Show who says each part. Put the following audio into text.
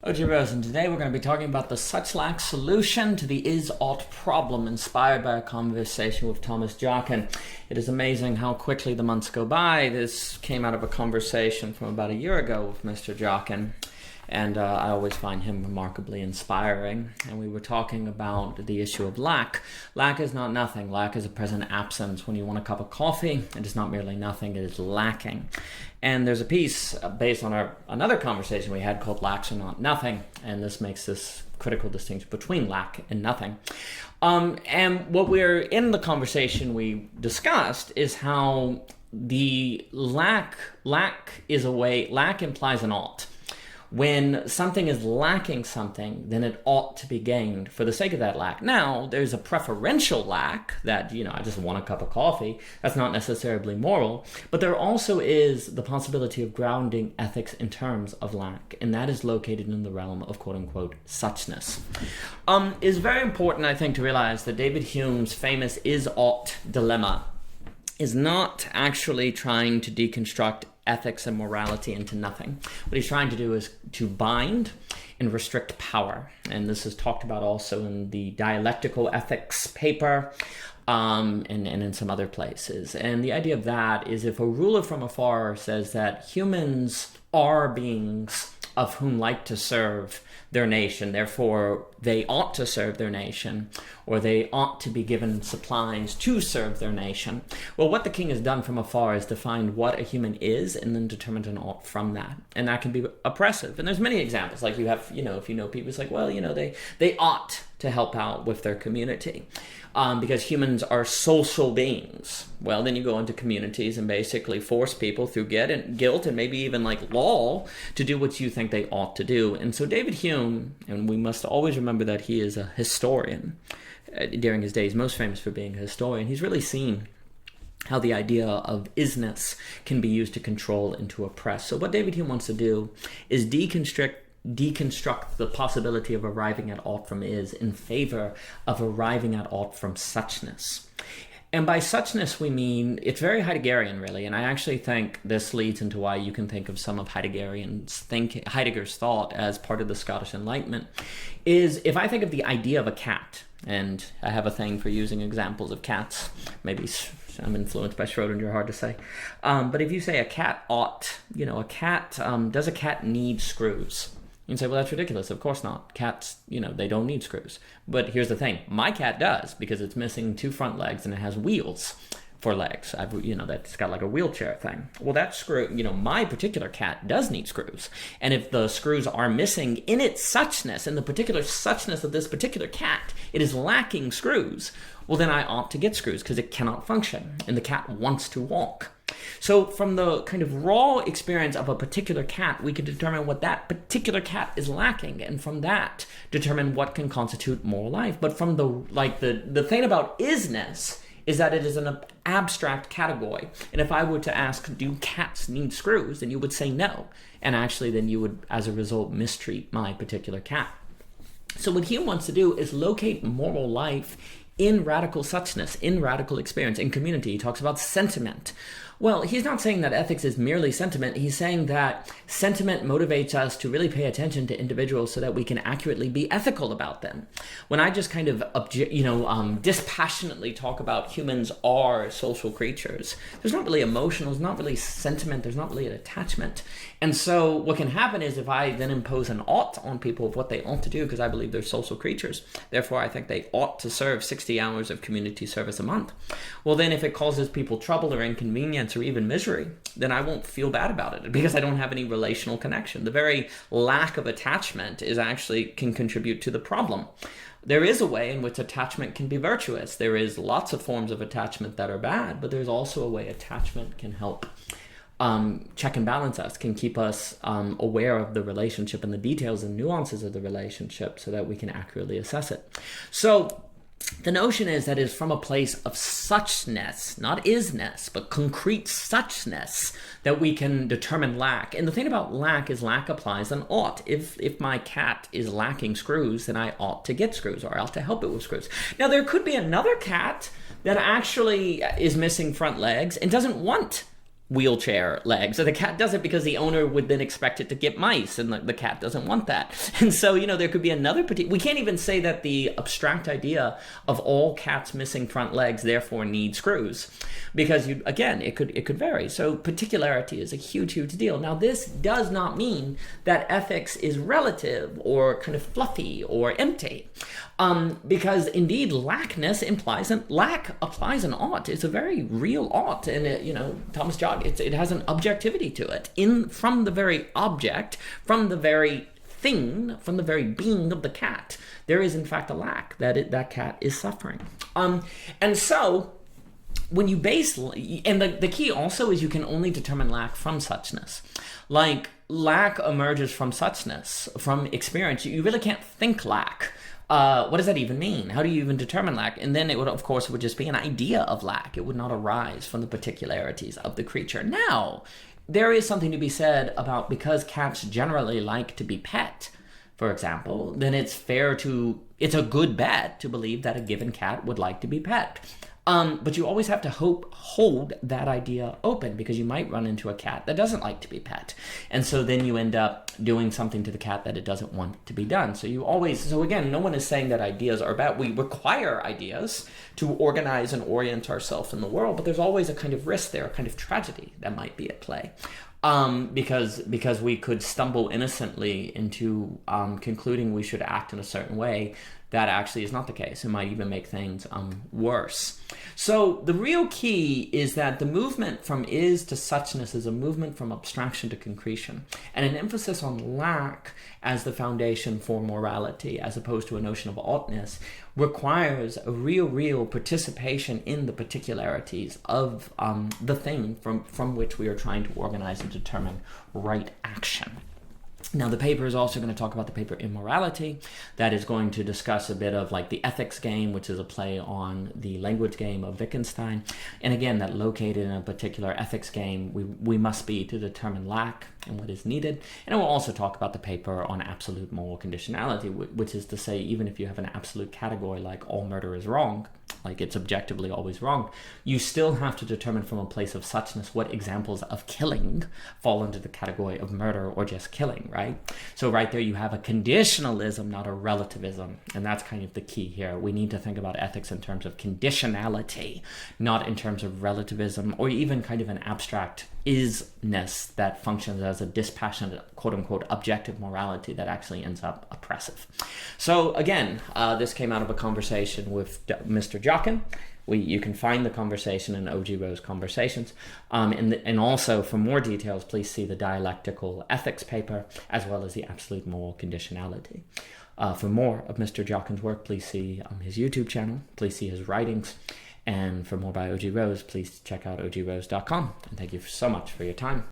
Speaker 1: Rose, and today we're going to be talking about the SuchLack Solution to the is-ought problem, inspired by a conversation with Thomas Jockin. It is amazing how quickly the months go by. This came out of a conversation from about a year ago with Mr. Jockin, and I always find him remarkably inspiring. And we were talking about the issue of lack. Lack is not nothing. Lack is a present absence. When you want a cup of coffee, it is not merely nothing, it is lacking. And there's a piece based on another conversation we had called Lacks Are Not Nothing, and this makes this critical distinction between lack and nothing. And what we're in the conversation we discussed is how the lack implies an ought. When something is lacking something, then it ought to be gained for the sake of that lack. Now, there's a preferential lack that, I just want a cup of coffee. That's not necessarily moral. But there also is the possibility of grounding ethics in terms of lack, and that is located in the realm of quote-unquote such-ness. It's very important, I think, to realize that David Hume's famous is-ought dilemma is not actually trying to deconstruct ethics and morality into nothing. What he's trying to do is to bind and restrict power. And this is talked about also in the Dialectical Ethics paper and in some other places. And the idea of that is if a ruler from afar says that humans are beings of whom like to serve their nation, therefore they ought to serve their nation, or they ought to be given supplies to serve their nation. Well, what the king has done from afar is define what a human is and then determine an ought from that. And that can be oppressive. And there's many examples. Like you have, if you know people, it's like, well, they ought to help out with their community. Because humans are social beings. Well, then you go into communities and basically force people through guilt and maybe even like law to do what you think they ought to do. And so David Hume, and we must always remember that he is a historian during his days, most famous for being a historian. He's really seen how the idea of is-ness can be used to control and to oppress. So what David Hume wants to do is deconstruct the possibility of arriving at ought from is in favor of arriving at ought from such-ness. And by such-ness we mean, it's very Heideggerian really, and I actually think this leads into why you can think of some of Heidegger's thought as part of the Scottish Enlightenment, is if I think of the idea of a cat, and I have a thing for using examples of cats, maybe I'm influenced by Schrödinger, hard to say, but if you say a cat ought, does a cat need screws? You can say, well, that's ridiculous. Of course not. Cats, they don't need screws. But here's the thing. My cat does, because it's missing two front legs and it has wheels for legs. That's got like a wheelchair thing. Well, that screw, my particular cat does need screws. And if the screws are missing in its such-ness, in the particular such-ness of this particular cat, it is lacking screws, well, then I ought to get screws because it cannot function. And the cat wants to walk. So from the kind of raw experience of a particular cat, we can determine what that particular cat is lacking, and from that determine what can constitute moral life. But from the thing about is-ness is that it is an abstract category. And if I were to ask, do cats need screws, then you would say no. And actually then you would, as a result, mistreat my particular cat. So what Hume wants to do is locate moral life in radical such-ness, in radical experience, in community. He talks about sentiment. Well, he's not saying that ethics is merely sentiment. He's saying that sentiment motivates us to really pay attention to individuals so that we can accurately be ethical about them. When I just kind of, dispassionately talk about humans are social creatures, there's not really emotion, there's not really sentiment, there's not really an attachment. And so what can happen is if I then impose an ought on people of what they ought to do, because I believe they're social creatures, therefore I think they ought to serve 60 hours of community service a month. Well, then if it causes people trouble or inconvenience or even misery, then I won't feel bad about it because I don't have any relational connection. The very lack of attachment can contribute to the problem. There is a way in which attachment can be virtuous. There is lots of forms of attachment that are bad, but there's also a way attachment can help check and balance us, can keep us aware of the relationship and the details and nuances of the relationship so that we can accurately assess it. So the notion is that it's from a place of such-ness, not is-ness, but concrete such-ness, that we can determine lack. And the thing about lack is lack applies an ought. If my cat is lacking screws, then I ought to get screws, or I ought to help it with screws. Now, there could be another cat that actually is missing front legs and doesn't want wheelchair legs, or the cat does it because the owner would then expect it to get mice, and the cat doesn't want that. And so, there could be another we can't even say that the abstract idea of all cats missing front legs therefore need screws, because it could vary. So particularity is a huge deal. Now, this does not mean that ethics is relative or kind of fluffy or empty, because indeed lackness applies an ought. It's a very real ought, and Thomas Jockin, it has an objectivity to it. From the very object, from the very thing, from the very being of the cat, there is in fact a lack that cat is suffering. And so when you base, and the key also is you can only determine lack from such-ness. Like, lack emerges from such-ness, from experience. You really can't think lack. What does that even mean? How do you even determine lack? And then it would just be an idea of lack. It would not arise from the particularities of the creature. Now, there is something to be said about, because cats generally like to be pet, for example, then it's a good bet to believe that a given cat would like to be pet. But you always have to hold that idea open, because you might run into a cat that doesn't like to be pet. And so then you end up doing something to the cat that it doesn't want to be done. So again, no one is saying that ideas are bad. We require ideas to organize and orient ourselves in the world, but there's always a kind of risk there, a kind of tragedy that might be at play. Because we could stumble innocently into concluding we should act in a certain way. That actually is not the case. It might even make things worse. So the real key is that the movement from is to such-ness is a movement from abstraction to concretion, and an emphasis on lack as the foundation for morality, as opposed to a notion of oughtness, requires a real participation in the particularities of the thing from which we are trying to organize and determine right action. Now, the paper is also going to talk about the paper Immorality. That is going to discuss a bit of like the ethics game, which is a play on the language game of Wittgenstein. And again, that located in a particular ethics game, we must be to determine lack and what is needed. And it will also talk about the paper on absolute moral conditionality, which is to say, even if you have an absolute category like all murder is wrong, like it's objectively always wrong, you still have to determine from a place of such-ness what examples of killing fall into the category of murder or just killing, right? So right there you have a conditionalism, not a relativism, and that's kind of the key here. We need to think about ethics in terms of conditionality, not in terms of relativism, or even kind of an abstract is-ness that functions as a dispassionate, quote-unquote, objective morality that actually ends up oppressive. So again, this came out of a conversation with Mr. Jockin. You can find the conversation in O.G. Rose Conversations. And also, for more details, please see the Dialectical Ethics paper, as well as the Absolute Moral Conditionality. For more of Mr. Jockin's work, please see his YouTube channel. Please see his writings. And for more by O.G. Rose, please check out ogrose.com. And thank you so much for your time.